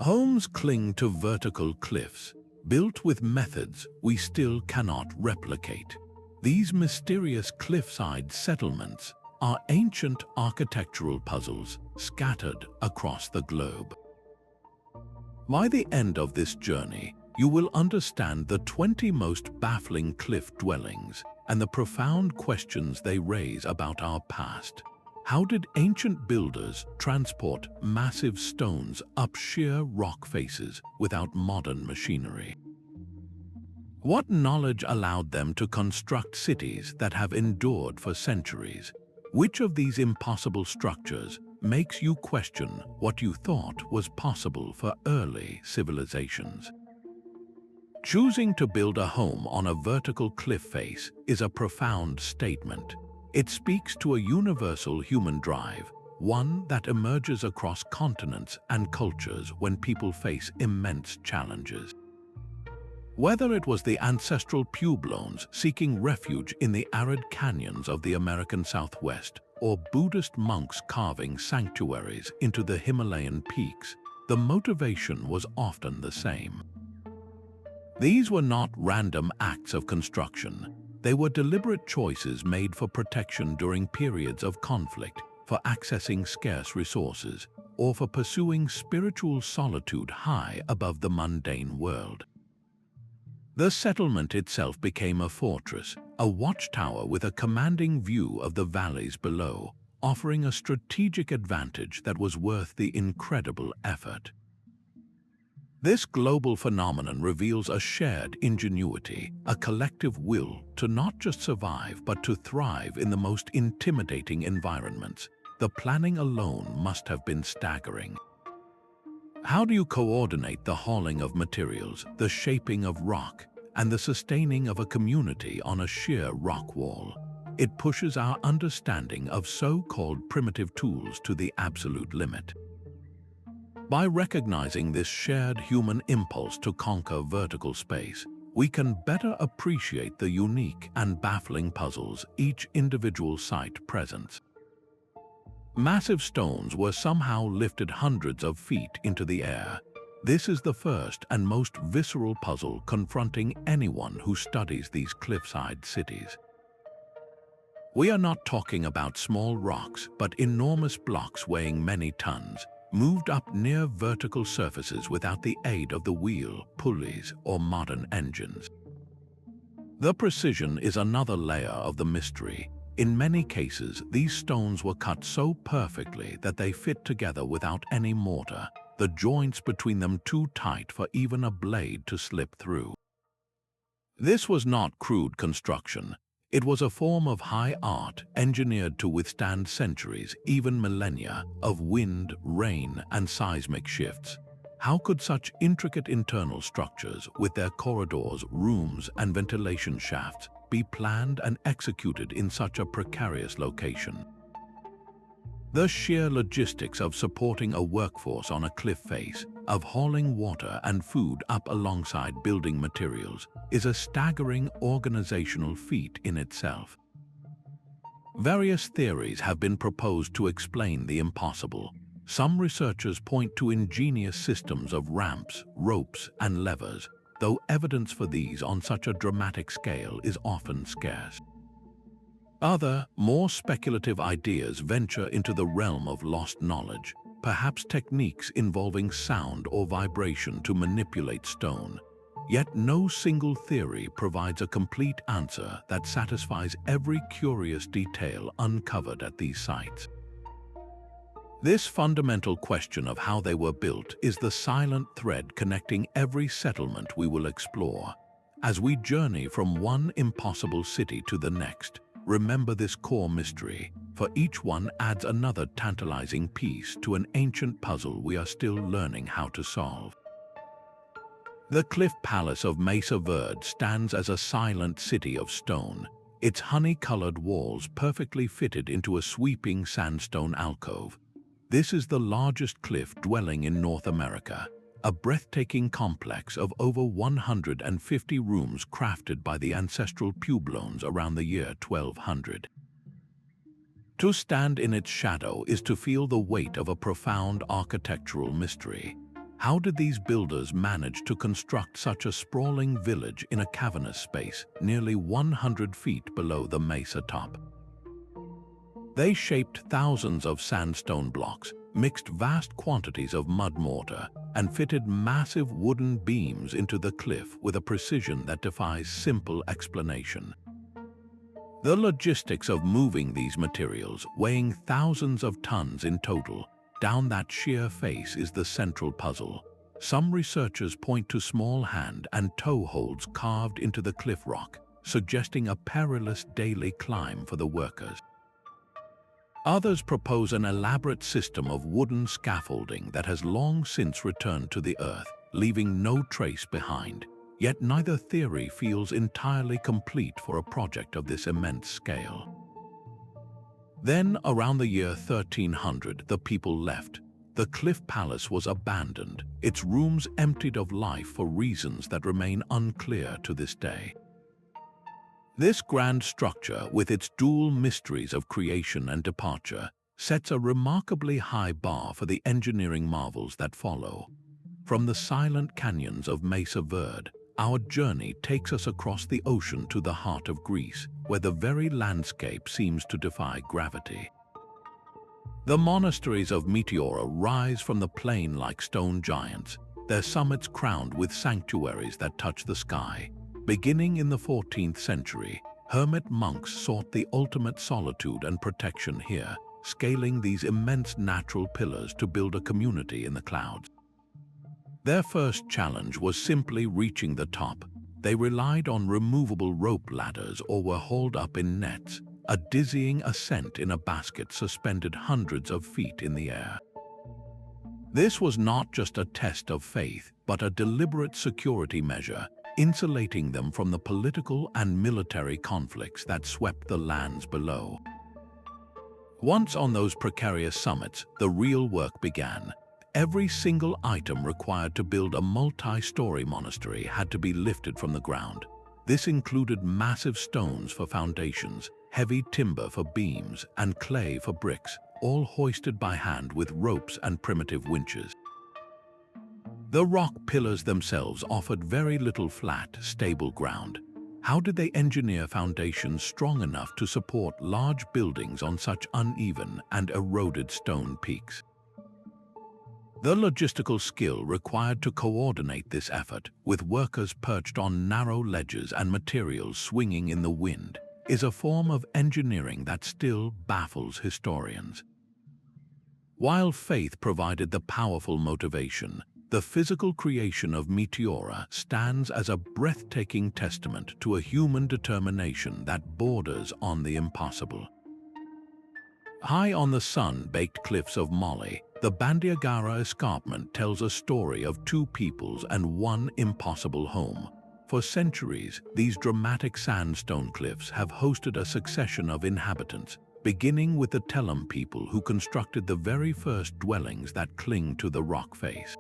Homes cling to vertical cliffs, built with methods we still cannot replicate. These mysterious cliffside settlements are ancient architectural puzzles scattered across the globe. By the end of this journey, you will understand the 20 most baffling cliff dwellings and the profound questions they raise about our past. How did ancient builders transport massive stones up sheer rock faces without modern machinery? What knowledge allowed them to construct cities that have endured for centuries? Which of these impossible structures makes you question what you thought was possible for early civilizations? Choosing to build a home on a vertical cliff face is a profound statement. It speaks to a universal human drive, one that emerges across continents and cultures when people face immense challenges. Whether it was the ancestral Puebloans seeking refuge in the arid canyons of the American Southwest, or Buddhist monks carving sanctuaries into the Himalayan peaks, the motivation was often the same. These were not random acts of construction. They were deliberate choices made for protection during periods of conflict, for accessing scarce resources, or for pursuing spiritual solitude high above the mundane world. The settlement itself became a fortress, a watchtower with a commanding view of the valleys below, offering a strategic advantage that was worth the incredible effort. This global phenomenon reveals a shared ingenuity, a collective will to not just survive but to thrive in the most intimidating environments. The planning alone must have been staggering. How do you coordinate the hauling of materials, the shaping of rock, and the sustaining of a community on a sheer rock wall? It pushes our understanding of so-called primitive tools to the absolute limit. By recognizing this shared human impulse to conquer vertical space, we can better appreciate the unique and baffling puzzles each individual site presents. Massive stones were somehow lifted hundreds of feet into the air. This is the first and most visceral puzzle confronting anyone who studies these cliffside cities. We are not talking about small rocks, but enormous blocks weighing many tons, moved up near vertical surfaces without the aid of the wheel, pulleys, or modern engines. The precision is another layer of the mystery. In many cases, these stones were cut so perfectly that they fit together without any mortar, the joints between them too tight for even a blade to slip through. This was not crude construction. It was a form of high art engineered to withstand centuries, even millennia, of wind, rain, and seismic shifts. How could such intricate internal structures, with their corridors, rooms, and ventilation shafts, be planned and executed in such a precarious location? The sheer logistics of supporting a workforce on a cliff face, of hauling water and food up alongside building materials, is a staggering organizational feat in itself. Various theories have been proposed to explain the impossible. Some researchers point to ingenious systems of ramps, ropes, and levers, though evidence for these on such a dramatic scale is often scarce. Other, more speculative ideas venture into the realm of lost knowledge, perhaps techniques involving sound or vibration to manipulate stone. Yet no single theory provides a complete answer that satisfies every curious detail uncovered at these sites. This fundamental question of how they were built is the silent thread connecting every settlement we will explore. As we journey from one impossible city to the next, remember this core mystery, for each one adds another tantalizing piece to an ancient puzzle we are still learning how to solve. The cliff palace of Mesa Verde stands as a silent city of stone, its honey-colored walls perfectly fitted into a sweeping sandstone alcove. This is the largest cliff dwelling in North America, a breathtaking complex of over 150 rooms crafted by the ancestral Puebloans around the year 1200. To stand in its shadow is to feel the weight of a profound architectural mystery. How did these builders manage to construct such a sprawling village in a cavernous space nearly 100 feet below the mesa top? They shaped thousands of sandstone blocks, mixed vast quantities of mud mortar, and fitted massive wooden beams into the cliff with a precision that defies simple explanation. The logistics of moving these materials, weighing thousands of tons in total, down that sheer face is the central puzzle. Some researchers point to small hand and toe holds carved into the cliff rock, suggesting a perilous daily climb for the workers. Others propose an elaborate system of wooden scaffolding that has long since returned to the earth, leaving no trace behind. Yet neither theory feels entirely complete for a project of this immense scale. Then, around the year 1300, the people left. The cliff palace was abandoned, its rooms emptied of life for reasons that remain unclear to this day. This grand structure, with its dual mysteries of creation and departure, sets a remarkably high bar for the engineering marvels that follow. From the silent canyons of Mesa Verde, our journey takes us across the ocean to the heart of Greece, where the very landscape seems to defy gravity. The monasteries of Meteora rise from the plain like stone giants, their summits crowned with sanctuaries that touch the sky. Beginning in the 14th century, hermit monks sought the ultimate solitude and protection here, scaling these immense natural pillars to build a community in the clouds. Their first challenge was simply reaching the top. They relied on removable rope ladders or were hauled up in nets, a dizzying ascent in a basket suspended hundreds of feet in the air. This was not just a test of faith, but a deliberate security measure, insulating them from the political and military conflicts that swept the lands below. Once on those precarious summits, the real work began. Every single item required to build a multi-story monastery had to be lifted from the ground. This included massive stones for foundations, heavy timber for beams, and clay for bricks, all hoisted by hand with ropes and primitive winches. The rock pillars themselves offered very little flat, stable ground. How did they engineer foundations strong enough to support large buildings on such uneven and eroded stone peaks? The logistical skill required to coordinate this effort, with workers perched on narrow ledges and materials swinging in the wind, is a form of engineering that still baffles historians. While faith provided the powerful motivation, the physical creation of Meteora stands as a breathtaking testament to a human determination that borders on the impossible. High on the sun-baked cliffs of Mali, the Bandiagara Escarpment tells a story of two peoples and one impossible home. For centuries, these dramatic sandstone cliffs have hosted a succession of inhabitants, beginning with the Telam people who constructed the very first dwellings that cling to the rock face.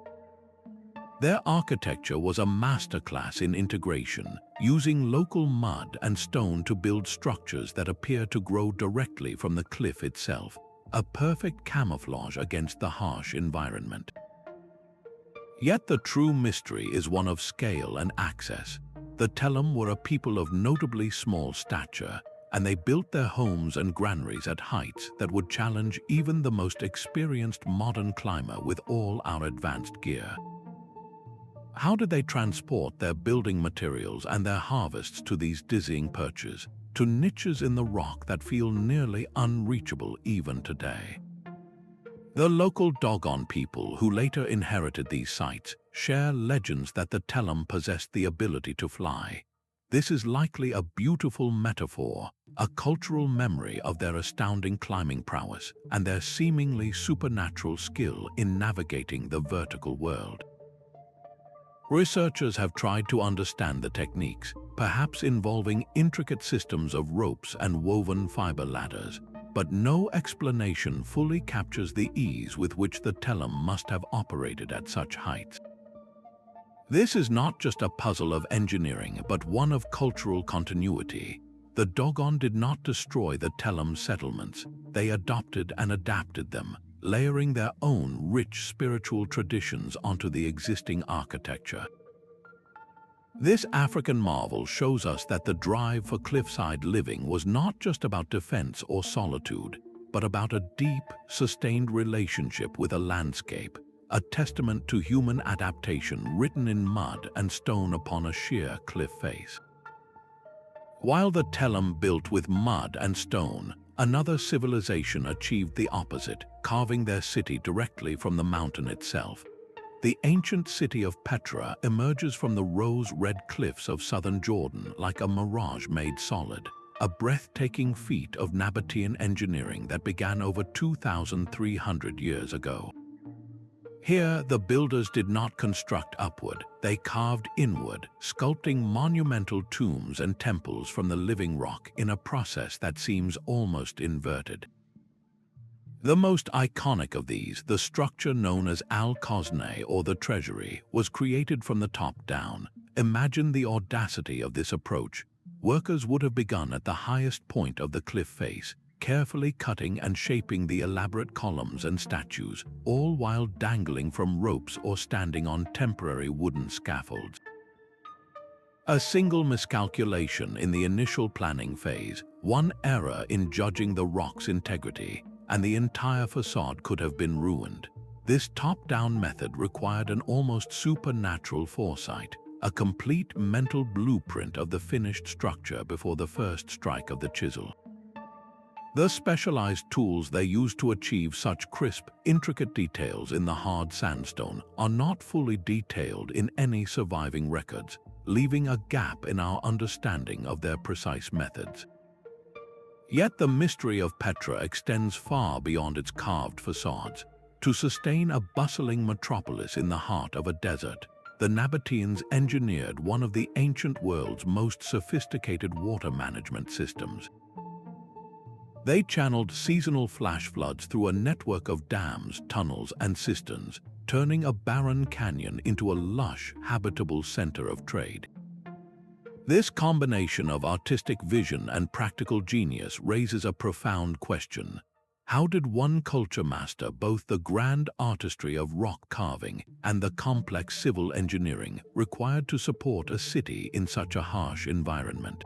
Their architecture was a masterclass in integration, using local mud and stone to build structures that appear to grow directly from the cliff itself, a perfect camouflage against the harsh environment. Yet the true mystery is one of scale and access. The Telam were a people of notably small stature, and they built their homes and granaries at heights that would challenge even the most experienced modern climber with all our advanced gear. How did they transport their building materials and their harvests to these dizzying perches, to niches in the rock that feel nearly unreachable even today? The local Dogon people who later inherited these sites share legends that the Telam possessed the ability to fly. This is likely a beautiful metaphor, a cultural memory of their astounding climbing prowess and their seemingly supernatural skill in navigating the vertical world. Researchers have tried to understand the techniques, perhaps involving intricate systems of ropes and woven fiber ladders, but no explanation fully captures the ease with which the Telam must have operated at such heights. This is not just a puzzle of engineering, but one of cultural continuity. The Dogon did not destroy the Telam settlements, they adopted and adapted them, layering their own rich spiritual traditions onto the existing architecture. This African marvel shows us that the drive for cliffside living was not just about defense or solitude, but about a deep, sustained relationship with a landscape, a testament to human adaptation written in mud and stone upon a sheer cliff face. While the Telem built with mud and stone, another civilization achieved the opposite, carving their city directly from the mountain itself. The ancient city of Petra emerges from the rose-red cliffs of southern Jordan like a mirage made solid, a breathtaking feat of Nabataean engineering that began over 2,300 years ago. Here, the builders did not construct upward, they carved inward, sculpting monumental tombs and temples from the living rock in a process that seems almost inverted. The most iconic of these, the structure known as Al-Khosneh or the Treasury, was created from the top down. Imagine the audacity of this approach. Workers would have begun at the highest point of the cliff face, carefully cutting and shaping the elaborate columns and statues, all while dangling from ropes or standing on temporary wooden scaffolds. A single miscalculation in the initial planning phase, one error in judging the rock's integrity, and the entire facade could have been ruined. This top-down method required an almost supernatural foresight, a complete mental blueprint of the finished structure before the first strike of the chisel. The specialized tools they used to achieve such crisp, intricate details in the hard sandstone are not fully detailed in any surviving records, leaving a gap in our understanding of their precise methods. Yet the mystery of Petra extends far beyond its carved facades. To sustain a bustling metropolis in the heart of a desert, the Nabataeans engineered one of the ancient world's most sophisticated water management systems. They channeled seasonal flash floods through a network of dams, tunnels, and cisterns, turning a barren canyon into a lush, habitable center of trade. This combination of artistic vision and practical genius raises a profound question. How did one culture master both the grand artistry of rock carving and the complex civil engineering required to support a city in such a harsh environment?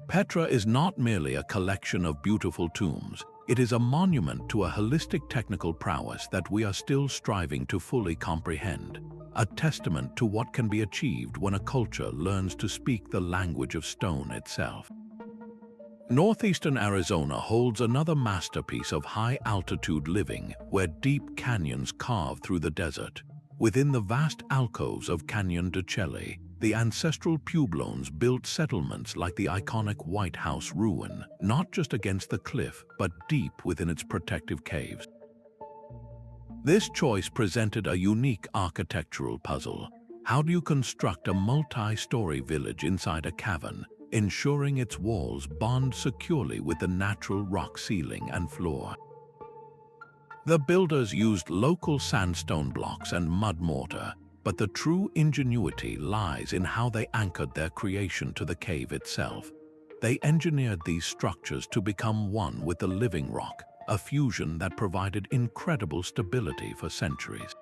Petra is not merely a collection of beautiful tombs. It is a monument to a holistic technical prowess that we are still striving to fully comprehend, a testament to what can be achieved when a culture learns to speak the language of stone itself. Northeastern Arizona holds another masterpiece of high-altitude living, where deep canyons carve through the desert. Within the vast alcoves of Canyon de Chelly, the ancestral Puebloans built settlements like the iconic White House ruin, not just against the cliff, but deep within its protective caves. This choice presented a unique architectural puzzle. How do you construct a multi-story village inside a cavern, ensuring its walls bond securely with the natural rock ceiling and floor? The builders used local sandstone blocks and mud mortar, but the true ingenuity lies in how they anchored their creation to the cave itself. They engineered these structures to become one with the living rock, a fusion that provided incredible stability for centuries.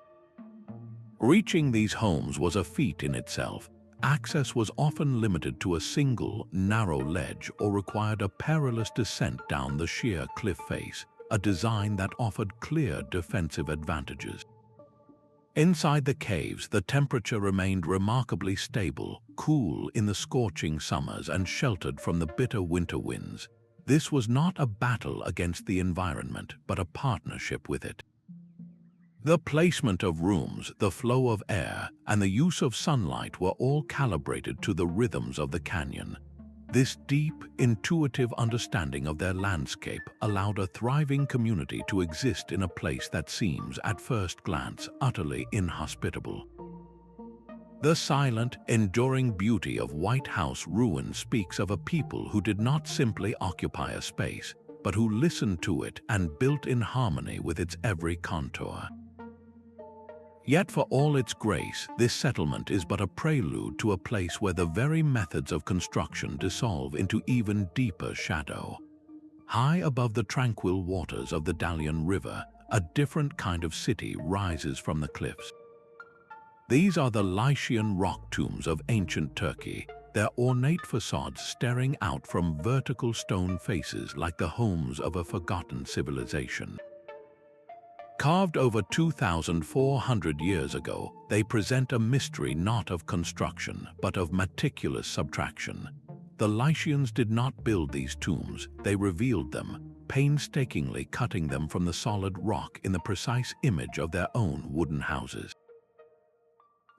Reaching these homes was a feat in itself. Access was often limited to a single, narrow ledge or required a perilous descent down the sheer cliff face, a design that offered clear defensive advantages. Inside the caves, the temperature remained remarkably stable, cool in the scorching summers and sheltered from the bitter winter winds. This was not a battle against the environment, but a partnership with it. The placement of rooms, the flow of air, and the use of sunlight were all calibrated to the rhythms of the canyon. This deep, intuitive understanding of their landscape allowed a thriving community to exist in a place that seems, at first glance, utterly inhospitable. The silent, enduring beauty of White House ruin speaks of a people who did not simply occupy a space, but who listened to it and built in harmony with its every contour. Yet for all its grace, this settlement is but a prelude to a place where the very methods of construction dissolve into even deeper shadow. High above the tranquil waters of the Dalian River, a different kind of city rises from the cliffs. These are the Lycian rock tombs of ancient Turkey, their ornate facades staring out from vertical stone faces like the homes of a forgotten civilization. Carved over 2,400 years ago, they present a mystery not of construction, but of meticulous subtraction. The Lycians did not build these tombs, they revealed them, painstakingly cutting them from the solid rock in the precise image of their own wooden houses.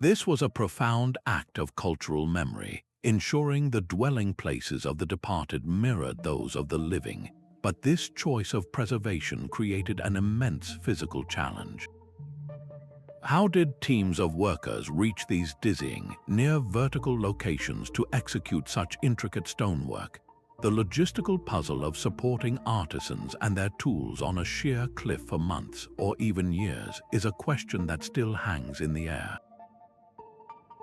This was a profound act of cultural memory, ensuring the dwelling places of the departed mirrored those of the living. But this choice of preservation created an immense physical challenge. How did teams of workers reach these dizzying, near-vertical locations to execute such intricate stonework? The logistical puzzle of supporting artisans and their tools on a sheer cliff for months or even years is a question that still hangs in the air.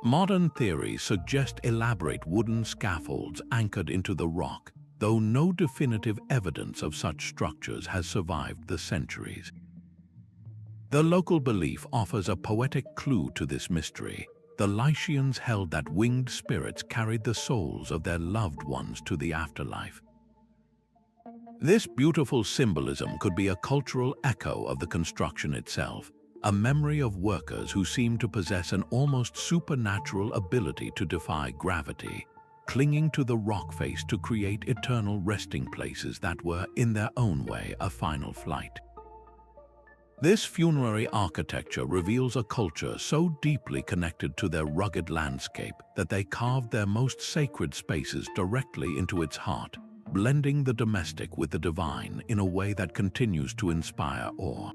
Modern theories suggest elaborate wooden scaffolds anchored into the rock, though no definitive evidence of such structures has survived the centuries. The local belief offers a poetic clue to this mystery. The Lycians held that winged spirits carried the souls of their loved ones to the afterlife. This beautiful symbolism could be a cultural echo of the construction itself, a memory of workers who seem to possess an almost supernatural ability to defy gravity, clinging to the rock face to create eternal resting places that were, in their own way, a final flight. This funerary architecture reveals a culture so deeply connected to their rugged landscape that they carved their most sacred spaces directly into its heart, blending the domestic with the divine in a way that continues to inspire awe.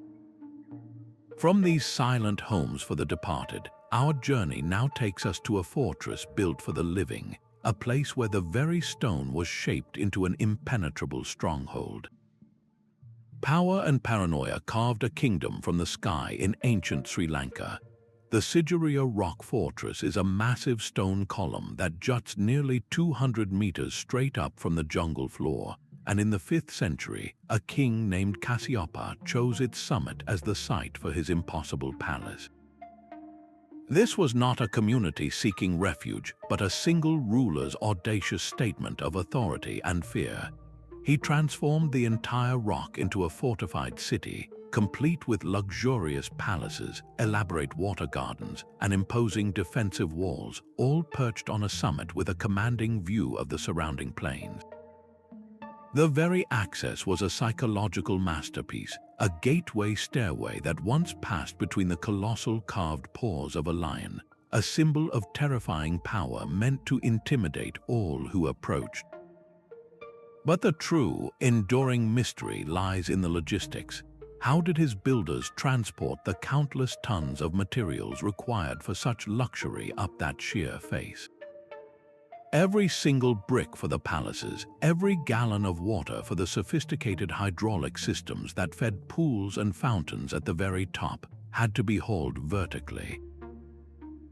From these silent homes for the departed, our journey now takes us to a fortress built for the living, a place where the very stone was shaped into an impenetrable stronghold. Power and paranoia carved a kingdom from the sky in ancient Sri Lanka. The Sigiriya rock fortress is a massive stone column that juts nearly 200 meters straight up from the jungle floor, and in the 5th century, a king named Kasiyapa chose its summit as the site for his impossible palace. This was not a community seeking refuge, but a single ruler's audacious statement of authority and fear. He transformed the entire rock into a fortified city, complete with luxurious palaces, elaborate water gardens, and imposing defensive walls, all perched on a summit with a commanding view of the surrounding plains. The very access was a psychological masterpiece, a gateway stairway that once passed between the colossal carved paws of a lion, a symbol of terrifying power meant to intimidate all who approached. But the true, enduring mystery lies in the logistics. How did his builders transport the countless tons of materials required for such luxury up that sheer face? Every single brick for the palaces, every gallon of water for the sophisticated hydraulic systems that fed pools and fountains at the very top, had to be hauled vertically.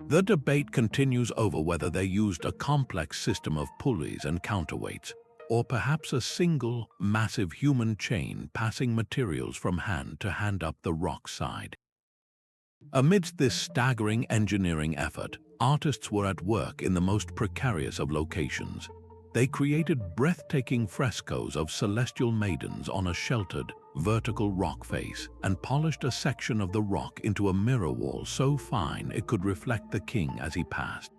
The debate continues over whether they used a complex system of pulleys and counterweights, or perhaps a single, massive human chain passing materials from hand to hand up the rock side. Amidst this staggering engineering effort, artists were at work in the most precarious of locations. They created breathtaking frescoes of celestial maidens on a sheltered, vertical rock face and polished a section of the rock into a mirror wall so fine it could reflect the king as he passed.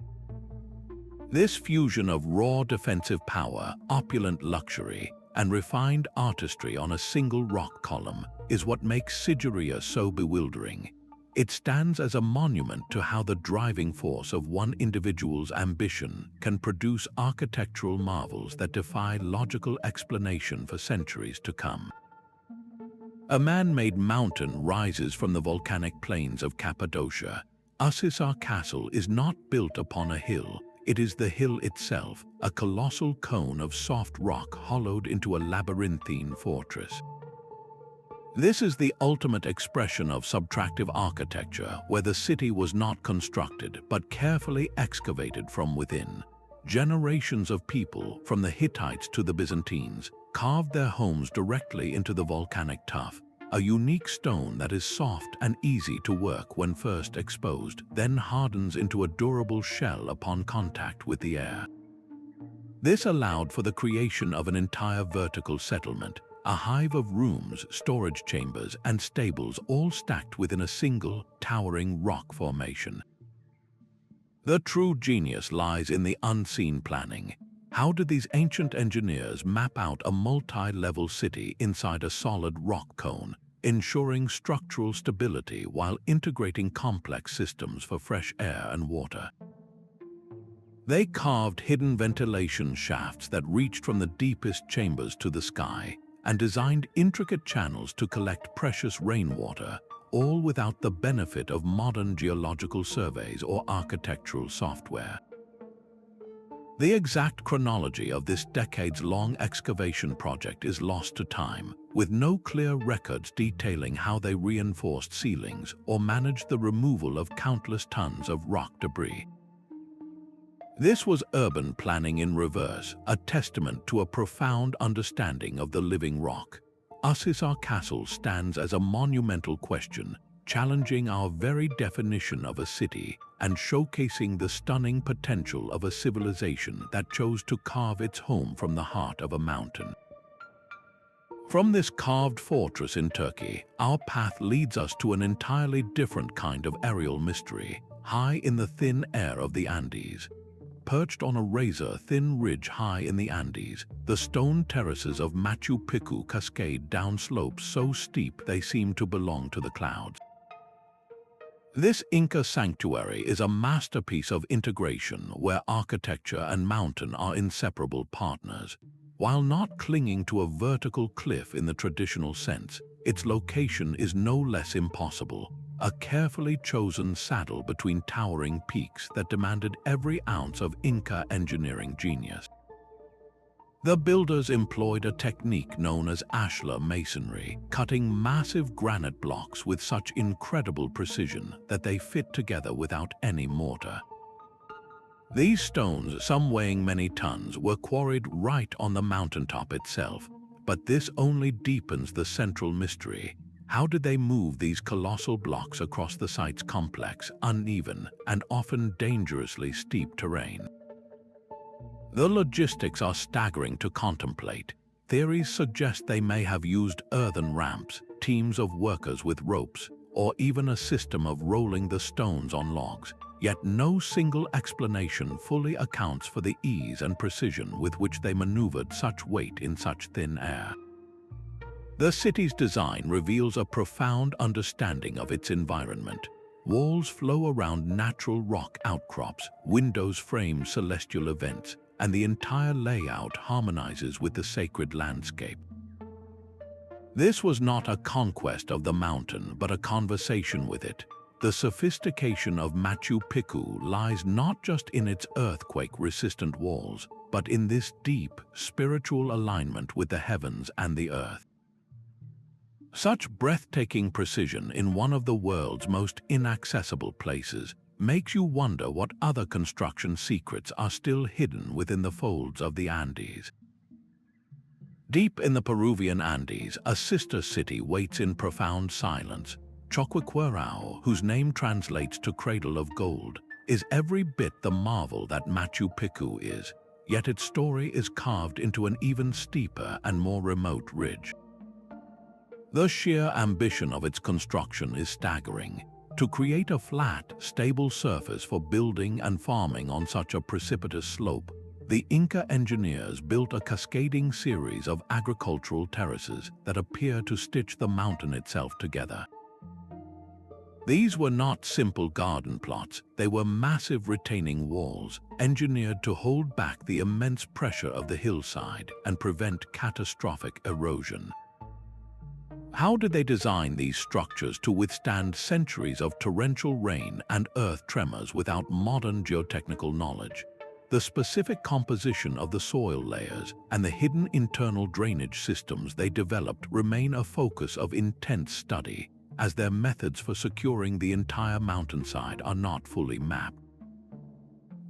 This fusion of raw defensive power, opulent luxury, and refined artistry on a single rock column is what makes Sigiriya so bewildering. It stands as a monument to how the driving force of one individual's ambition can produce architectural marvels that defy logical explanation for centuries to come. A man-made mountain rises from the volcanic plains of Cappadocia. Uchisar Castle is not built upon a hill. It is the hill itself, a colossal cone of soft rock hollowed into a labyrinthine fortress. This is the ultimate expression of subtractive architecture, where the city was not constructed but carefully excavated from within. Generations of people, from the Hittites to the Byzantines, carved their homes directly into the volcanic tuff, a unique stone that is soft and easy to work when first exposed, then hardens into a durable shell upon contact with the air. This allowed for the creation of an entire vertical settlement, a hive of rooms, storage chambers, and stables all stacked within a single, towering rock formation. The true genius lies in the unseen planning. How did these ancient engineers map out a multi-level city inside a solid rock cone, ensuring structural stability while integrating complex systems for fresh air and water? They carved hidden ventilation shafts that reached from the deepest chambers to the sky, and designed intricate channels to collect precious rainwater, all without the benefit of modern geological surveys or architectural software. The exact chronology of this decades-long excavation project is lost to time, with no clear records detailing how they reinforced ceilings or managed the removal of countless tons of rock debris. This was urban planning in reverse, a testament to a profound understanding of the living rock. Uchisar Castle stands as a monumental question, challenging our very definition of a city and showcasing the stunning potential of a civilization that chose to carve its home from the heart of a mountain. From this carved fortress in Turkey, our path leads us to an entirely different kind of aerial mystery, high in the thin air of the Andes. Perched on a razor-thin ridge high in the Andes, the stone terraces of Machu Picchu cascade down slopes so steep they seem to belong to the clouds. This Inca sanctuary is a masterpiece of integration where architecture and mountain are inseparable partners. While not clinging to a vertical cliff in the traditional sense, its location is no less impossible. A carefully chosen saddle between towering peaks that demanded every ounce of Inca engineering genius. The builders employed a technique known as ashlar masonry, cutting massive granite blocks with such incredible precision that they fit together without any mortar. These stones, some weighing many tons, were quarried right on the mountaintop itself, but this only deepens the central mystery. How did they move these colossal blocks across the site's complex, uneven, and often dangerously steep terrain? The logistics are staggering to contemplate. Theories suggest they may have used earthen ramps, teams of workers with ropes, or even a system of rolling the stones on logs. Yet no single explanation fully accounts for the ease and precision with which they maneuvered such weight in such thin air. The city's design reveals a profound understanding of its environment. Walls flow around natural rock outcrops, windows frame celestial events, and the entire layout harmonizes with the sacred landscape. This was not a conquest of the mountain, but a conversation with it. The sophistication of Machu Picchu lies not just in its earthquake-resistant walls, but in this deep, spiritual alignment with the heavens and the earth. Such breathtaking precision in one of the world's most inaccessible places makes you wonder what other construction secrets are still hidden within the folds of the Andes. Deep in the Peruvian Andes, a sister city waits in profound silence. Choquequirao, whose name translates to Cradle of Gold, is every bit the marvel that Machu Picchu is, yet its story is carved into an even steeper and more remote ridge. The sheer ambition of its construction is staggering. To create a flat, stable surface for building and farming on such a precipitous slope, the Inca engineers built a cascading series of agricultural terraces that appear to stitch the mountain itself together. These were not simple garden plots, they were massive retaining walls, engineered to hold back the immense pressure of the hillside and prevent catastrophic erosion. How did they design these structures to withstand centuries of torrential rain and earth tremors without modern geotechnical knowledge? The specific composition of the soil layers and the hidden internal drainage systems they developed remain a focus of intense study, as their methods for securing the entire mountainside are not fully mapped.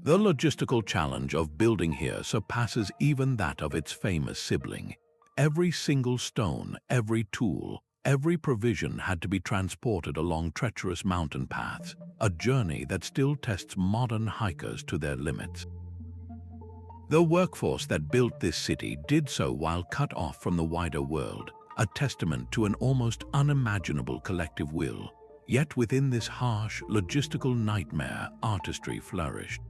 The logistical challenge of building here surpasses even that of its famous sibling. Every single stone, every tool, every provision had to be transported along treacherous mountain paths, a journey that still tests modern hikers to their limits. The workforce that built this city did so while cut off from the wider world, a testament to an almost unimaginable collective will. Yet within this harsh, logistical nightmare, artistry flourished.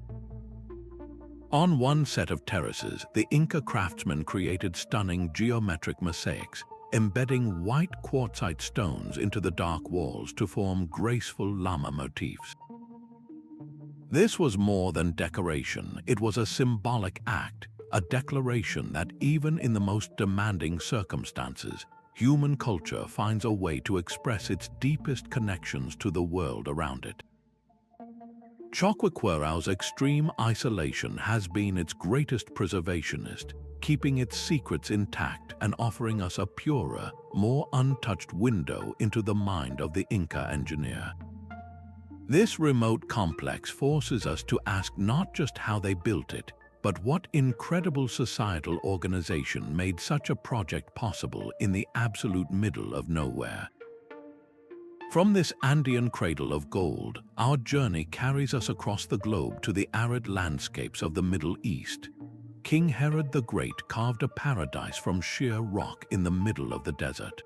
On one set of terraces, the Inca craftsmen created stunning geometric mosaics, embedding white quartzite stones into the dark walls to form graceful llama motifs. This was more than decoration, it was a symbolic act, a declaration that even in the most demanding circumstances, human culture finds a way to express its deepest connections to the world around it. Choquequirao's extreme isolation has been its greatest preservationist, keeping its secrets intact and offering us a purer, more untouched window into the mind of the Inca engineer. This remote complex forces us to ask not just how they built it, but what incredible societal organization made such a project possible in the absolute middle of nowhere. From this Andean cradle of gold, our journey carries us across the globe to the arid landscapes of the Middle East. King Herod the Great carved a paradise from sheer rock in the middle of the desert.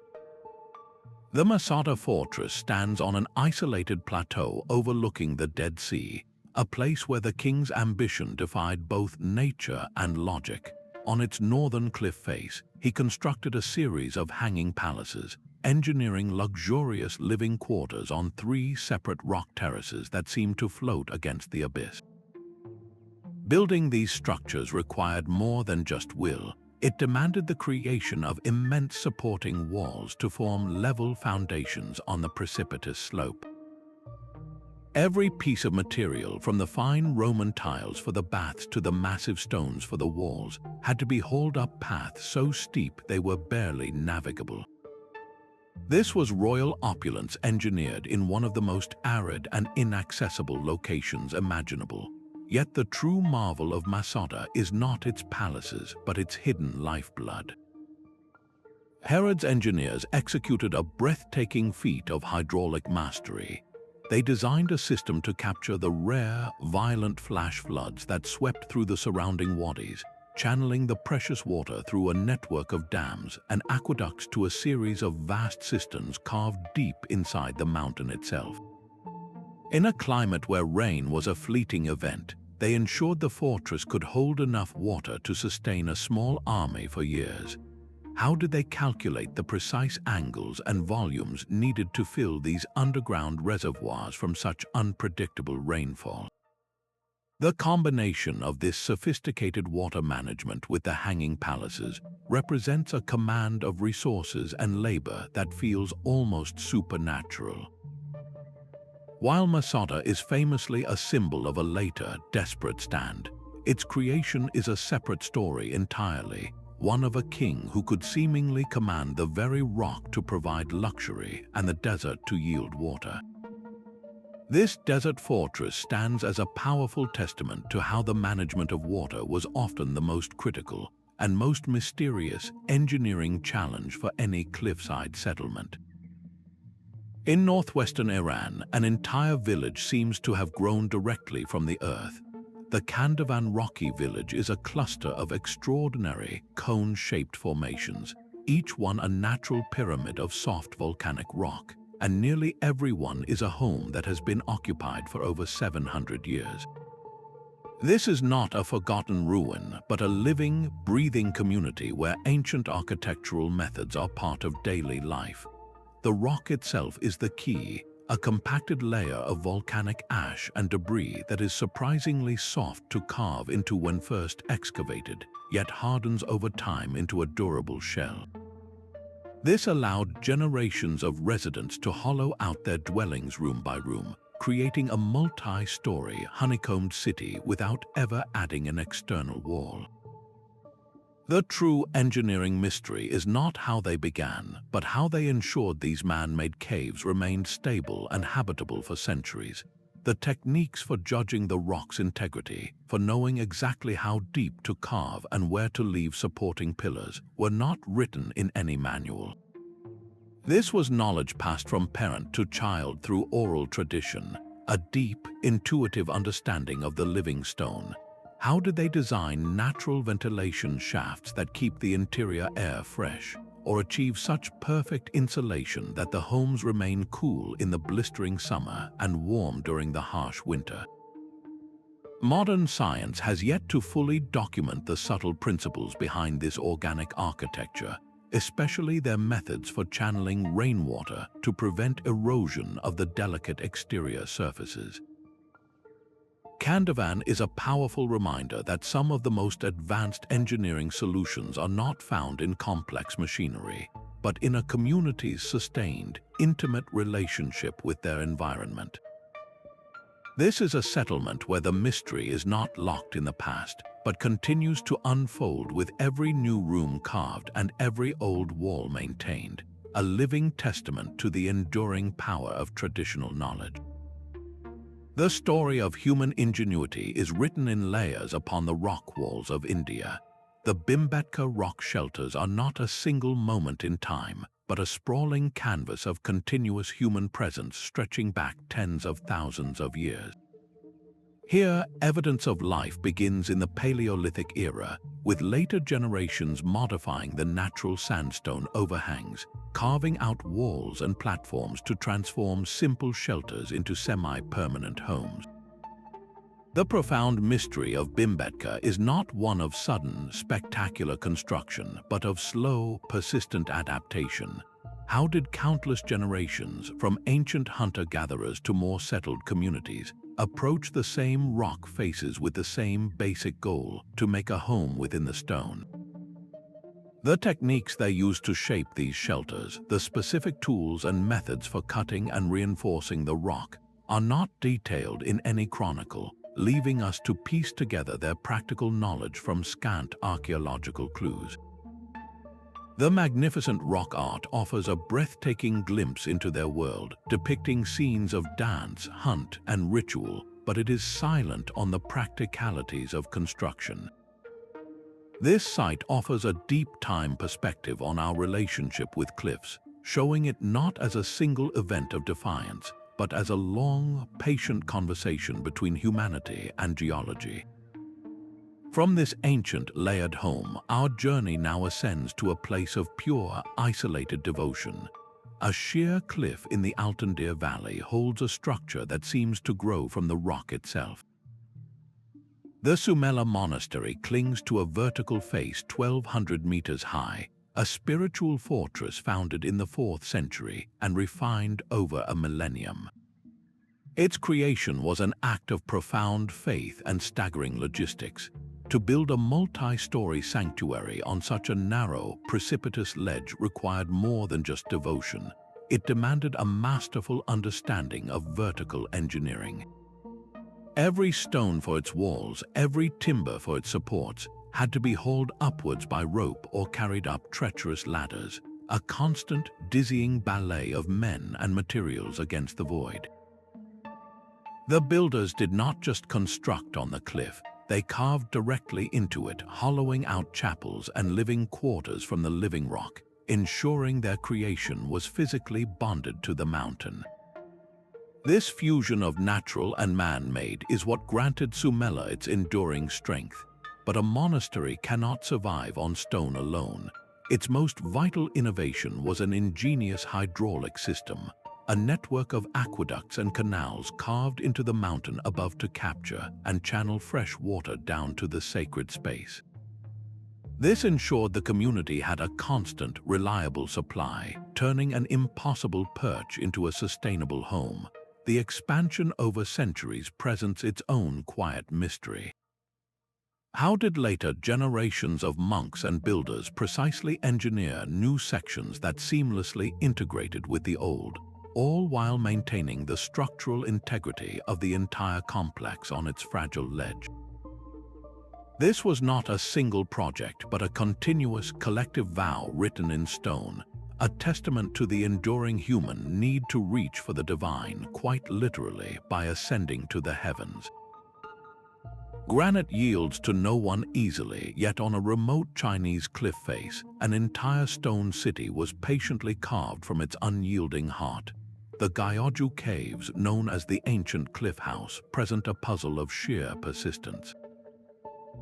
The Masada Fortress stands on an isolated plateau overlooking the Dead Sea, a place where the king's ambition defied both nature and logic. On its northern cliff face, he constructed a series of hanging palaces, engineering luxurious living quarters on 3 separate rock terraces that seemed to float against the abyss. Building these structures required more than just will. It demanded the creation of immense supporting walls to form level foundations on the precipitous slope. Every piece of material, from the fine Roman tiles for the baths to the massive stones for the walls, had to be hauled up paths so steep they were barely navigable. This was royal opulence engineered in one of the most arid and inaccessible locations imaginable. Yet the true marvel of Masada is not its palaces, but its hidden lifeblood. Herod's engineers executed a breathtaking feat of hydraulic mastery. They designed a system to capture the rare, violent flash floods that swept through the surrounding wadis, channeling the precious water through a network of dams and aqueducts to a series of vast cisterns carved deep inside the mountain itself. In a climate where rain was a fleeting event, they ensured the fortress could hold enough water to sustain a small army for years. How did they calculate the precise angles and volumes needed to fill these underground reservoirs from such unpredictable rainfall? The combination of this sophisticated water management with the hanging palaces represents a command of resources and labor that feels almost supernatural. While Masada is famously a symbol of a later, desperate stand, its creation is a separate story entirely, one of a king who could seemingly command the very rock to provide luxury and the desert to yield water. This desert fortress stands as a powerful testament to how the management of water was often the most critical and most mysterious engineering challenge for any cliffside settlement. In northwestern Iran, an entire village seems to have grown directly from the earth. The Kandovan rocky village is a cluster of extraordinary cone-shaped formations, each one a natural pyramid of soft volcanic rock, and nearly every one is a home that has been occupied for over 700 years. This is not a forgotten ruin, but a living, breathing community where ancient architectural methods are part of daily life. The rock itself is the key, a compacted layer of volcanic ash and debris that is surprisingly soft to carve into when first excavated, yet hardens over time into a durable shell. This allowed generations of residents to hollow out their dwellings room by room, creating a multi-story, honeycombed city without ever adding an external wall. The true engineering mystery is not how they began, but how they ensured these man-made caves remained stable and habitable for centuries. The techniques for judging the rock's integrity, for knowing exactly how deep to carve and where to leave supporting pillars, were not written in any manual. This was knowledge passed from parent to child through oral tradition, a deep, intuitive understanding of the living stone. How did they design natural ventilation shafts that keep the interior air fresh, or achieve such perfect insulation that the homes remain cool in the blistering summer and warm during the harsh winter? Modern science has yet to fully document the subtle principles behind this organic architecture, especially their methods for channeling rainwater to prevent erosion of the delicate exterior surfaces. Kandovan is a powerful reminder that some of the most advanced engineering solutions are not found in complex machinery, but in a community's sustained, intimate relationship with their environment. This is a settlement where the mystery is not locked in the past, but continues to unfold with every new room carved and every old wall maintained, a living testament to the enduring power of traditional knowledge. The story of human ingenuity is written in layers upon the rock walls of India. The Bhimbetka rock shelters are not a single moment in time, but a sprawling canvas of continuous human presence stretching back tens of thousands of years. Here, evidence of life begins in the Paleolithic era, with later generations modifying the natural sandstone overhangs, carving out walls and platforms to transform simple shelters into semi-permanent homes. The profound mystery of Bhimbetka is not one of sudden, spectacular construction, but of slow, persistent adaptation. How did countless generations, from ancient hunter-gatherers to more settled communities, approach the same rock faces with the same basic goal, to make a home within the stone? The techniques they used to shape these shelters, the specific tools and methods for cutting and reinforcing the rock, are not detailed in any chronicle, leaving us to piece together their practical knowledge from scant archaeological clues. The magnificent rock art offers a breathtaking glimpse into their world, depicting scenes of dance, hunt, and ritual, but it is silent on the practicalities of construction. This site offers a deep-time perspective on our relationship with cliffs, showing it not as a single event of defiance, but as a long, patient conversation between humanity and geology. From this ancient, layered home, our journey now ascends to a place of pure, isolated devotion. A sheer cliff in the Altendir Valley holds a structure that seems to grow from the rock itself. The Sumela Monastery clings to a vertical face 1,200 meters high, a spiritual fortress founded in the 4th century and refined over a millennium. Its creation was an act of profound faith and staggering logistics. To build a multi-story sanctuary on such a narrow, precipitous ledge required more than just devotion. It demanded a masterful understanding of vertical engineering. Every stone for its walls, every timber for its supports, had to be hauled upwards by rope or carried up treacherous ladders, a constant, dizzying ballet of men and materials against the void. The builders did not just construct on the cliff, they carved directly into it, hollowing out chapels and living quarters from the living rock, ensuring their creation was physically bonded to the mountain. This fusion of natural and man-made is what granted Sumela its enduring strength. But a monastery cannot survive on stone alone. Its most vital innovation was an ingenious hydraulic system, a network of aqueducts and canals carved into the mountain above to capture and channel fresh water down to the sacred space. This ensured the community had a constant, reliable supply, turning an impossible perch into a sustainable home. The expansion over centuries presents its own quiet mystery. How did later generations of monks and builders precisely engineer new sections that seamlessly integrated with the old, all while maintaining the structural integrity of the entire complex on its fragile ledge? This was not a single project, but a continuous collective vow written in stone, a testament to the enduring human need to reach for the divine, quite literally, by ascending to the heavens. Granite yields to no one easily, yet on a remote Chinese cliff face, an entire stone city was patiently carved from its unyielding heart. The Guyaju caves, known as the ancient cliff house, present a puzzle of sheer persistence.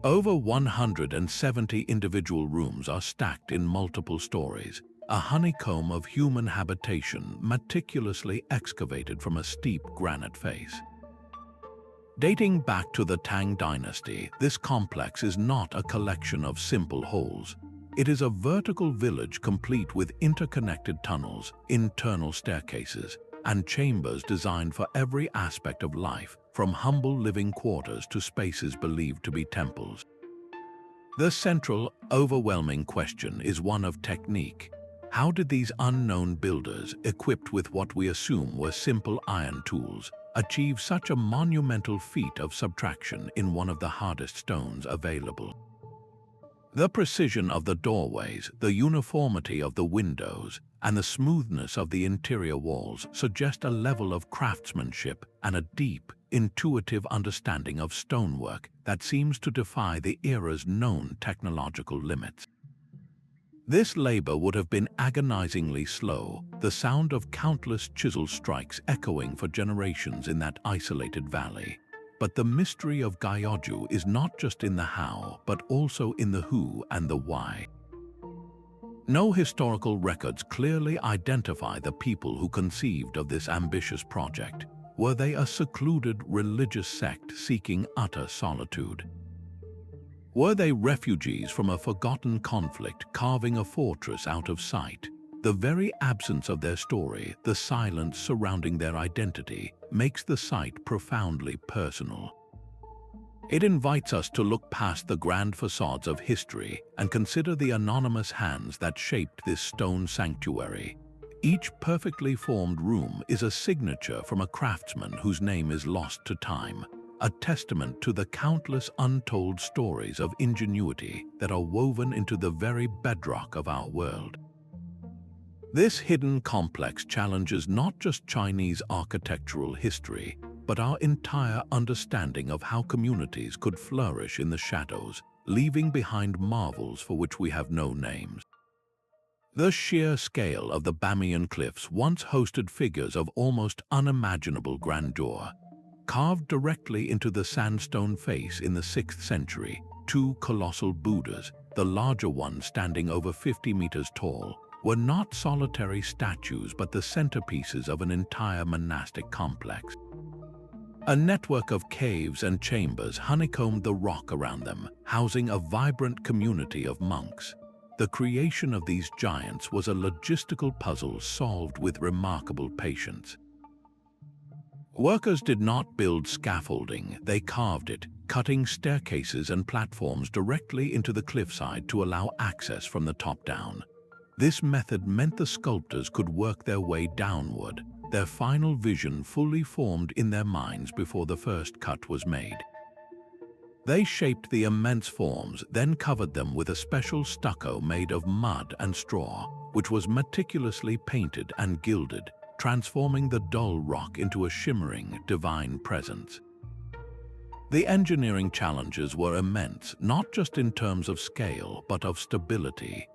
Over 170 individual rooms are stacked in multiple stories, a honeycomb of human habitation meticulously excavated from a steep granite face. Dating back to the Tang dynasty, this complex is not a collection of simple holes. It is a vertical village complete with interconnected tunnels, internal staircases, and chambers designed for every aspect of life, from humble living quarters to spaces believed to be temples. The central, overwhelming question is one of technique. How did these unknown builders, equipped with what we assume were simple iron tools, achieve such a monumental feat of subtraction in one of the hardest stones available? The precision of the doorways, the uniformity of the windows, and the smoothness of the interior walls suggest a level of craftsmanship and a deep, intuitive understanding of stonework that seems to defy the era's known technological limits. This labor would have been agonizingly slow, the sound of countless chisel strikes echoing for generations in that isolated valley. But the mystery of Guyaju is not just in the how, but also in the who and the why. No historical records clearly identify the people who conceived of this ambitious project. Were they a secluded religious sect seeking utter solitude? Were they refugees from a forgotten conflict carving a fortress out of sight? The very absence of their story, the silence surrounding their identity, makes the site profoundly personal. It invites us to look past the grand facades of history and consider the anonymous hands that shaped this stone sanctuary. Each perfectly formed room is a signature from a craftsman whose name is lost to time, a testament to the countless untold stories of ingenuity that are woven into the very bedrock of our world. This hidden complex challenges not just Chinese architectural history, but our entire understanding of how communities could flourish in the shadows, leaving behind marvels for which we have no names. The sheer scale of the Bamiyan cliffs once hosted figures of almost unimaginable grandeur. Carved directly into the sandstone face in the 6th century, two colossal Buddhas, the larger one standing over 50 meters tall, were not solitary statues but the centerpieces of an entire monastic complex. A network of caves and chambers honeycombed the rock around them, housing a vibrant community of monks. The creation of these giants was a logistical puzzle solved with remarkable patience. Workers did not build scaffolding, they carved it, cutting staircases and platforms directly into the cliffside to allow access from the top down. This method meant the sculptors could work their way downward, their final vision fully formed in their minds before the first cut was made. They shaped the immense forms, then covered them with a special stucco made of mud and straw, which was meticulously painted and gilded, transforming the dull rock into a shimmering, divine presence. The engineering challenges were immense, not just in terms of scale, but of stability.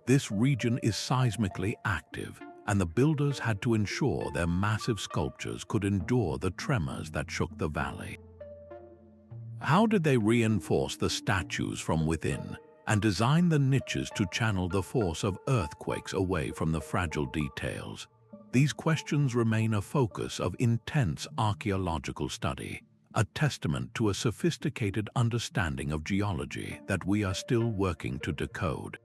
This region is seismically active, and the builders had to ensure their massive sculptures could endure the tremors that shook the valley. How did they reinforce the statues from within and design the niches to channel the force of earthquakes away from the fragile details? These questions remain a focus of intense archaeological study, a testament to a sophisticated understanding of geology that we are still working to decode.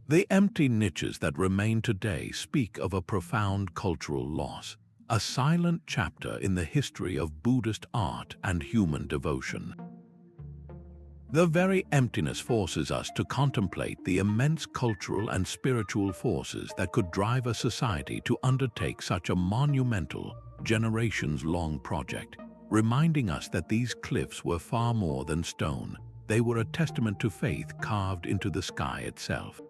The empty niches that remain today speak of a profound cultural loss, a silent chapter in the history of Buddhist art and human devotion. The very emptiness forces us to contemplate the immense cultural and spiritual forces that could drive a society to undertake such a monumental, generations-long project, reminding us that these cliffs were far more than stone. They were a testament to faith carved into the sky itself.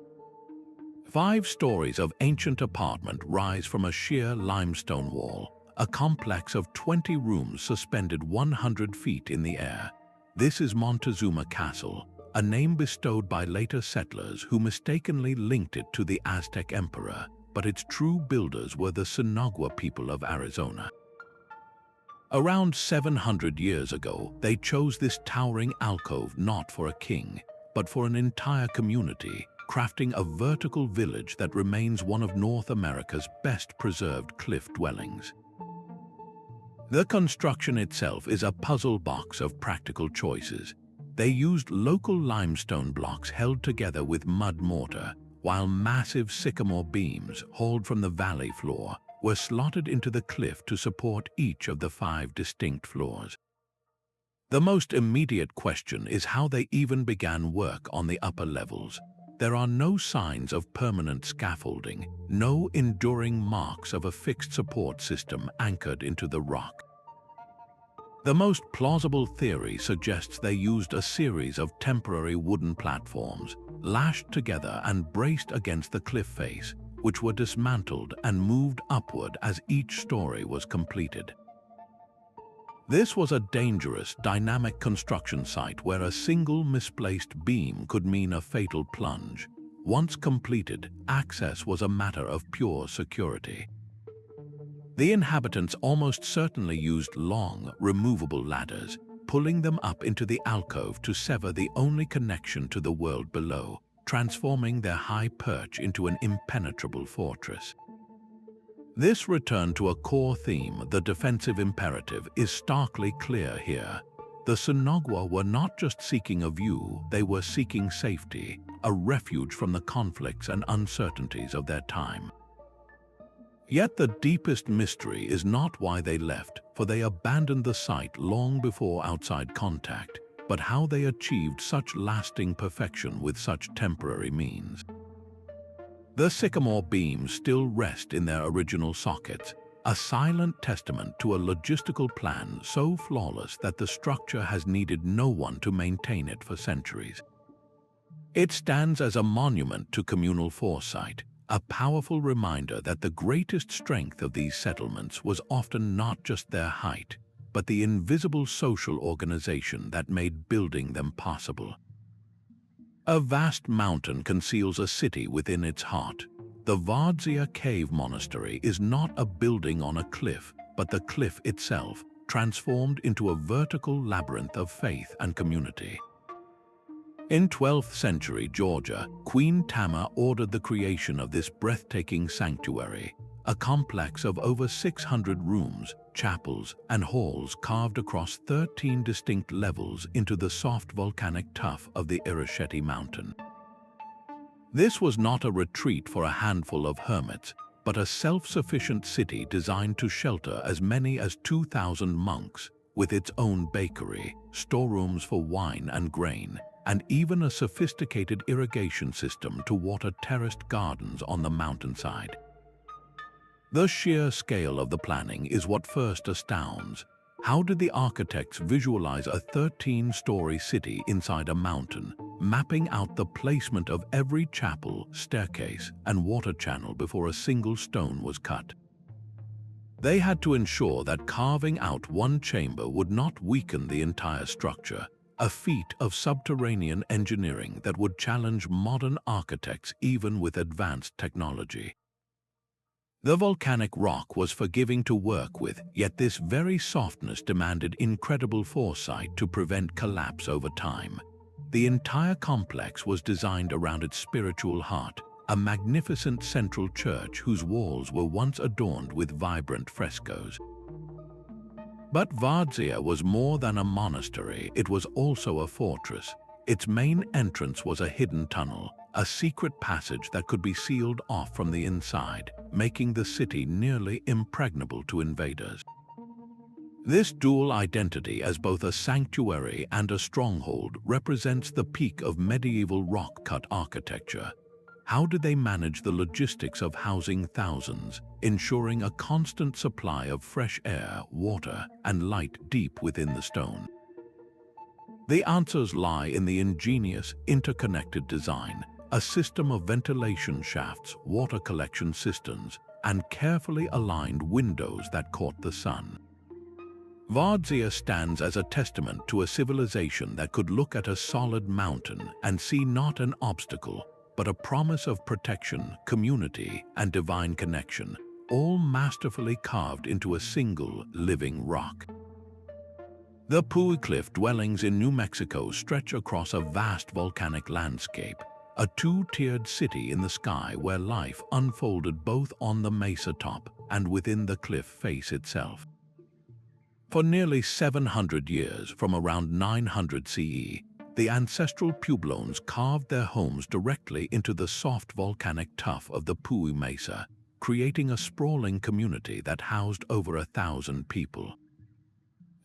5 stories of ancient apartment rise from a sheer limestone wall, a complex of 20 rooms suspended 100 feet in the air. This is Montezuma Castle, a name bestowed by later settlers who mistakenly linked it to the Aztec emperor, but its true builders were the Sinagua people of Arizona. Around 700 years ago, they chose this towering alcove not for a king, but for an entire community, crafting a vertical village that remains one of North America's best preserved cliff dwellings. The construction itself is a puzzle box of practical choices. They used local limestone blocks held together with mud mortar, while massive sycamore beams, hauled from the valley floor, were slotted into the cliff to support each of the 5 distinct floors. The most immediate question is how they even began work on the upper levels. There are no signs of permanent scaffolding, no enduring marks of a fixed support system anchored into the rock. The most plausible theory suggests they used a series of temporary wooden platforms, lashed together and braced against the cliff face, which were dismantled and moved upward as each story was completed. This was a dangerous, dynamic construction site where a single misplaced beam could mean a fatal plunge. Once completed, access was a matter of pure security. The inhabitants almost certainly used long, removable ladders, pulling them up into the alcove to sever the only connection to the world below, transforming their high perch into an impenetrable fortress. This return to a core theme, the defensive imperative, is starkly clear here. The Sinagua were not just seeking a view, they were seeking safety, a refuge from the conflicts and uncertainties of their time. Yet the deepest mystery is not why they left, for they abandoned the site long before outside contact, but how they achieved such lasting perfection with such temporary means. The sycamore beams still rest in their original sockets, a silent testament to a logistical plan so flawless that the structure has needed no one to maintain it for centuries. It stands as a monument to communal foresight, a powerful reminder that the greatest strength of these settlements was often not just their height, but the invisible social organization that made building them possible. A vast mountain conceals a city within its heart. The Vardzia cave monastery is not a building on a cliff, but the cliff itself, transformed into a vertical labyrinth of faith and community. In 12th century Georgia, Queen Tama ordered the creation of this breathtaking sanctuary, a complex of over 600 rooms, chapels, and halls carved across 13 distinct levels into the soft volcanic tuff of the Irasheti mountain. This was not a retreat for a handful of hermits, but a self-sufficient city designed to shelter as many as 2,000 monks, with its own bakery, storerooms for wine and grain, and even a sophisticated irrigation system to water terraced gardens on the mountainside. The sheer scale of the planning is what first astounds. How did the architects visualize a 13-story city inside a mountain, mapping out the placement of every chapel, staircase, and water channel before a single stone was cut? They had to ensure that carving out one chamber would not weaken the entire structure, a feat of subterranean engineering that would challenge modern architects even with advanced technology. The volcanic rock was forgiving to work with, yet this very softness demanded incredible foresight to prevent collapse over time. The entire complex was designed around its spiritual heart, a magnificent central church whose walls were once adorned with vibrant frescoes. But Vardzia was more than a monastery, it was also a fortress. Its main entrance was a hidden tunnel, a secret passage that could be sealed off from the inside, making the city nearly impregnable to invaders. This dual identity as both a sanctuary and a stronghold represents the peak of medieval rock-cut architecture. How did they manage the logistics of housing thousands, ensuring a constant supply of fresh air, water, and light deep within the stone? The answers lie in the ingenious, interconnected design, a system of ventilation shafts, water collection cisterns, and carefully aligned windows that caught the sun. Vardzia stands as a testament to a civilization that could look at a solid mountain and see not an obstacle, but a promise of protection, community, and divine connection, all masterfully carved into a single living rock. The Puye cliff dwellings in New Mexico stretch across a vast volcanic landscape, a two-tiered city in the sky where life unfolded both on the mesa top and within the cliff face itself. For nearly 700 years, from around 900 CE, the ancestral Puebloans carved their homes directly into the soft volcanic tuff of the Puye Mesa, creating a sprawling community that housed over 1,000 people.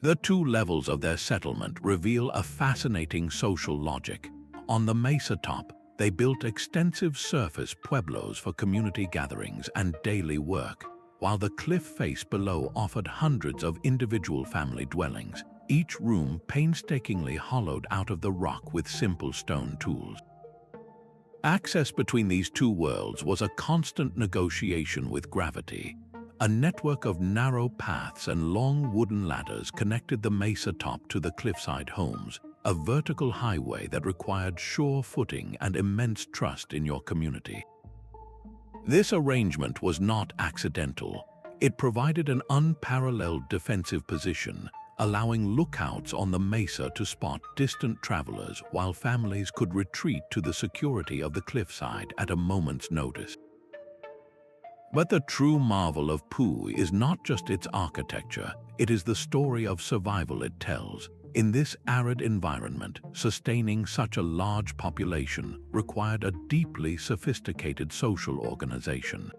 The two levels of their settlement reveal a fascinating social logic. On the mesa top, they built extensive surface pueblos for community gatherings and daily work, while the cliff face below offered hundreds of individual family dwellings, each room painstakingly hollowed out of the rock with simple stone tools. Access between these two worlds was a constant negotiation with gravity. A network of narrow paths and long wooden ladders connected the mesa top to the cliffside homes, a vertical highway that required sure footing and immense trust in your community. This arrangement was not accidental. It provided an unparalleled defensive position, allowing lookouts on the mesa to spot distant travelers while families could retreat to the security of the cliffside at a moment's notice. But the true marvel of Puye is not just its architecture, it is the story of survival it tells. In this arid environment, sustaining such a large population required a deeply sophisticated social organization.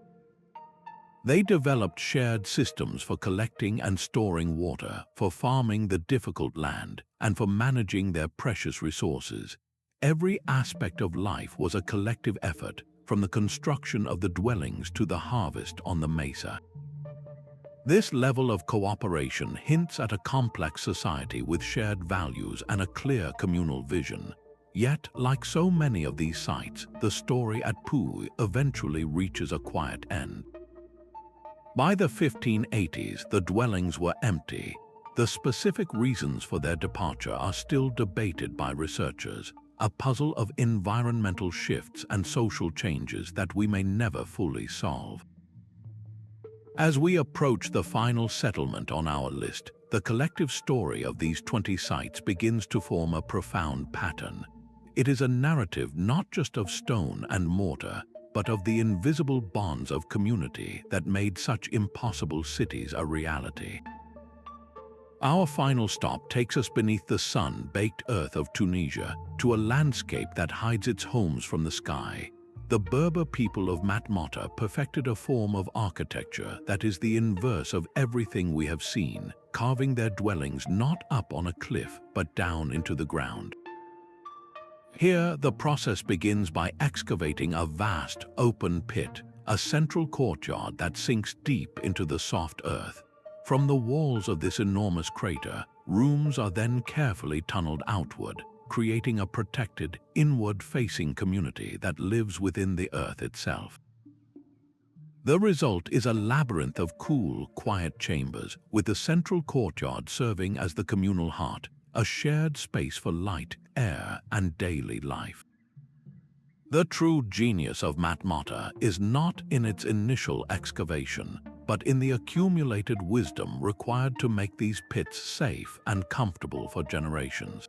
They developed shared systems for collecting and storing water, for farming the difficult land, and for managing their precious resources. Every aspect of life was a collective effort, from the construction of the dwellings to the harvest on the mesa. This level of cooperation hints at a complex society with shared values and a clear communal vision. Yet, like so many of these sites, the story at Puye eventually reaches a quiet end. By the 1580s, the dwellings were empty. The specific reasons for their departure are still debated by researchers, a puzzle of environmental shifts and social changes that we may never fully solve. As we approach the final settlement on our list, the collective story of these 20 sites begins to form a profound pattern. It is a narrative not just of stone and mortar, but of the invisible bonds of community that made such impossible cities a reality. Our final stop takes us beneath the sun-baked earth of Tunisia to a landscape that hides its homes from the sky. The Berber people of Matmata perfected a form of architecture that is the inverse of everything we have seen, carving their dwellings not up on a cliff but down into the ground. Here, the process begins by excavating a vast, open pit, a central courtyard that sinks deep into the soft earth. From the walls of this enormous crater, rooms are then carefully tunneled outward, creating a protected, inward-facing community that lives within the earth itself. The result is a labyrinth of cool, quiet chambers, with the central courtyard serving as the communal heart, a shared space for light, air, and daily life. The true genius of Matmata is not in its initial excavation, but in the accumulated wisdom required to make these pits safe and comfortable for generations.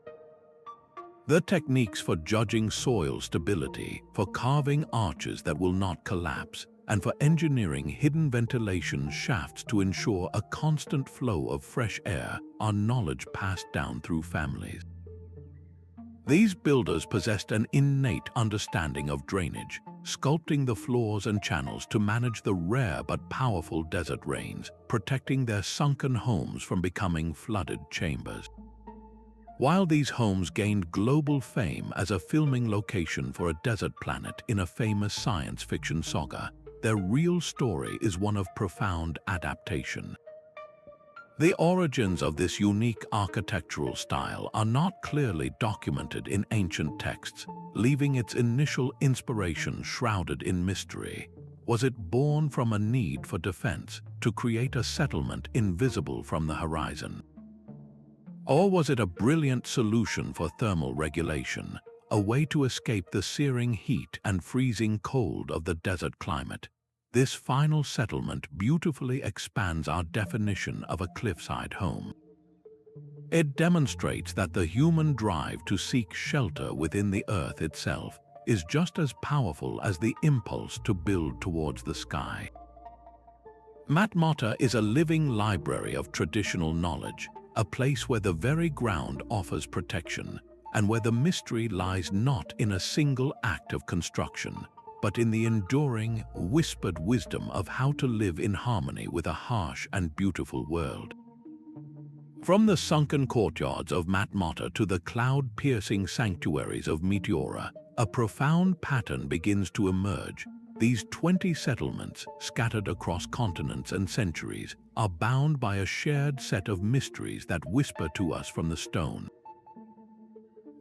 The techniques for judging soil stability, for carving arches that will not collapse, and for engineering hidden ventilation shafts to ensure a constant flow of fresh air are knowledge passed down through families. These builders possessed an innate understanding of drainage, sculpting the floors and channels to manage the rare but powerful desert rains, protecting their sunken homes from becoming flooded chambers. While these homes gained global fame as a filming location for a desert planet in a famous science fiction saga, their real story is one of profound adaptation. The origins of this unique architectural style are not clearly documented in ancient texts, leaving its initial inspiration shrouded in mystery. Was it born from a need for defense to create a settlement invisible from the horizon? Or was it a brilliant solution for thermal regulation, a way to escape the searing heat and freezing cold of the desert climate? This final settlement beautifully expands our definition of a cliffside home. It demonstrates that the human drive to seek shelter within the earth itself is just as powerful as the impulse to build towards the sky. Matmata is a living library of traditional knowledge, a place where the very ground offers protection, and where the mystery lies not in a single act of construction, but in the enduring, whispered wisdom of how to live in harmony with a harsh and beautiful world. From the sunken courtyards of Matmata to the cloud-piercing sanctuaries of Meteora, a profound pattern begins to emerge. These 20 settlements, scattered across continents and centuries, are bound by a shared set of mysteries that whisper to us from the stone.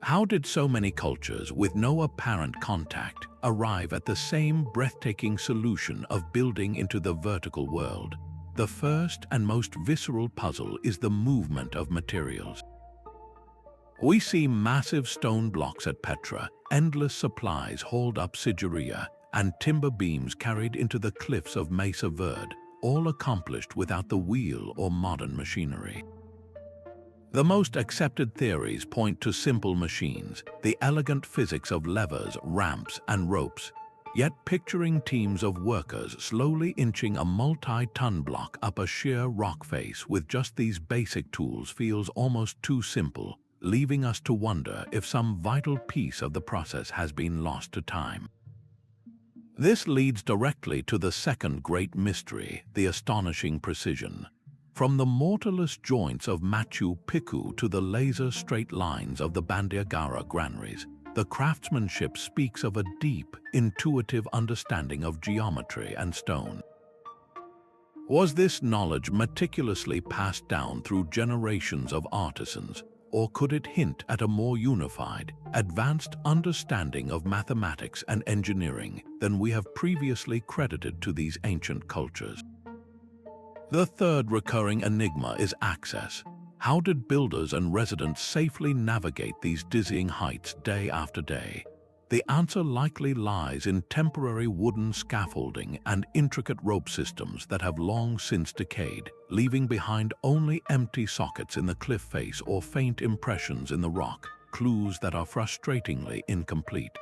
How did so many cultures with no apparent contact arrive at the same breathtaking solution of building into the vertical world? The first and most visceral puzzle is the movement of materials. We see massive stone blocks at Petra, endless supplies hauled up Sigiriya, and timber beams carried into the cliffs of Mesa Verde, all accomplished without the wheel or modern machinery. The most accepted theories point to simple machines, the elegant physics of levers, ramps, and ropes, yet picturing teams of workers slowly inching a multi-ton block up a sheer rock face with just these basic tools feels almost too simple, leaving us to wonder if some vital piece of the process has been lost to time. This leads directly to the second great mystery, the astonishing precision. From the mortarless joints of Machu Picchu to the laser-straight lines of the Bandiagara granaries, the craftsmanship speaks of a deep, intuitive understanding of geometry and stone. Was this knowledge meticulously passed down through generations of artisans, or could it hint at a more unified, advanced understanding of mathematics and engineering than we have previously credited to these ancient cultures? The third recurring enigma is access. How did builders and residents safely navigate these dizzying heights day after day? The answer likely lies in temporary wooden scaffolding and intricate rope systems that have long since decayed, leaving behind only empty sockets in the cliff face or faint impressions in the rock, clues that are frustratingly incomplete.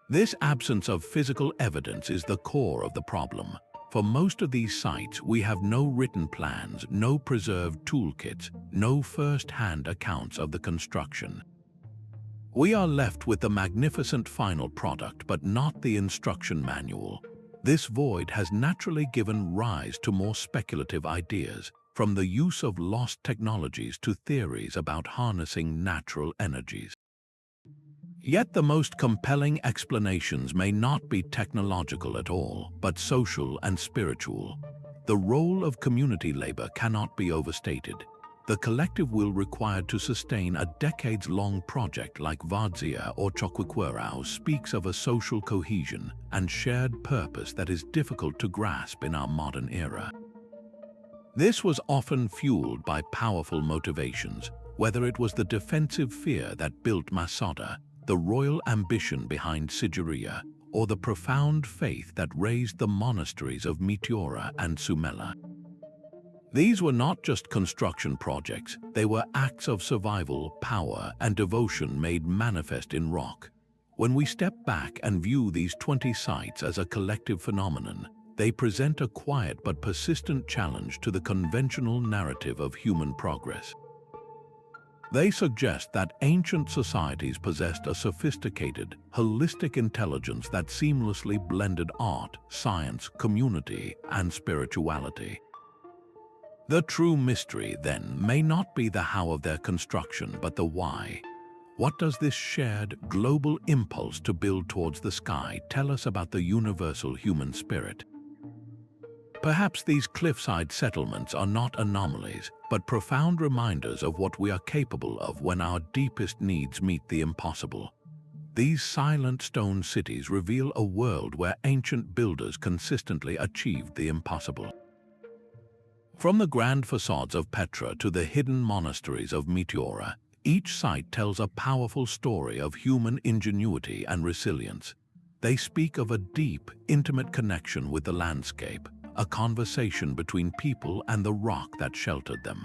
This absence of physical evidence is the core of the problem. For most of these sites, we have no written plans, no preserved toolkits, no first-hand accounts of the construction. We are left with the magnificent final product, but not the instruction manual. This void has naturally given rise to more speculative ideas, from the use of lost technologies to theories about harnessing natural energies. Yet the most compelling explanations may not be technological at all, but social and spiritual. The role of community labor cannot be overstated. The collective will required to sustain a decades-long project like Vardzia or Choquequirao speaks of a social cohesion and shared purpose that is difficult to grasp in our modern era. This was often fueled by powerful motivations, whether it was the defensive fear that built Masada, the royal ambition behind Sigiriya, or the profound faith that raised the monasteries of Meteora and Sumela. These were not just construction projects, they were acts of survival, power, and devotion made manifest in rock. When we step back and view these 20 sites as a collective phenomenon, they present a quiet but persistent challenge to the conventional narrative of human progress. They suggest that ancient societies possessed a sophisticated, holistic intelligence that seamlessly blended art, science, community, and spirituality. The true mystery, then, may not be the how of their construction, but the why. What does this shared, global impulse to build towards the sky tell us about the universal human spirit? Perhaps these cliffside settlements are not anomalies, but profound reminders of what we are capable of when our deepest needs meet the impossible. These silent stone cities reveal a world where ancient builders consistently achieved the impossible. From the grand facades of Petra to the hidden monasteries of Meteora, each site tells a powerful story of human ingenuity and resilience. They speak of a deep, intimate connection with the landscape, a conversation between people and the rock that sheltered them.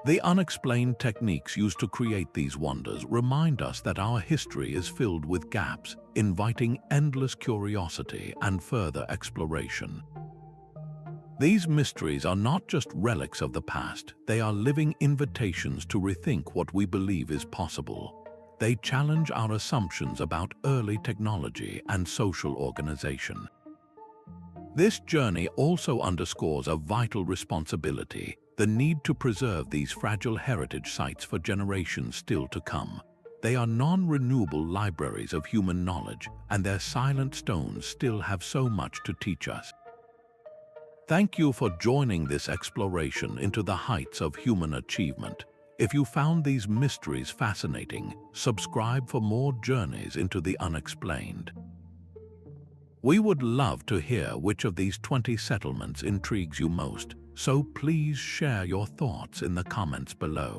The unexplained techniques used to create these wonders remind us that our history is filled with gaps, inviting endless curiosity and further exploration. These mysteries are not just relics of the past, they are living invitations to rethink what we believe is possible. They challenge our assumptions about early technology and social organization. This journey also underscores a vital responsibility, the need to preserve these fragile heritage sites for generations still to come. They are non-renewable libraries of human knowledge, and their silent stones still have so much to teach us. Thank you for joining this exploration into the heights of human achievement. If you found these mysteries fascinating, subscribe for more journeys into the unexplained. We would love to hear which of these 20 settlements intrigues you most, so please share your thoughts in the comments below.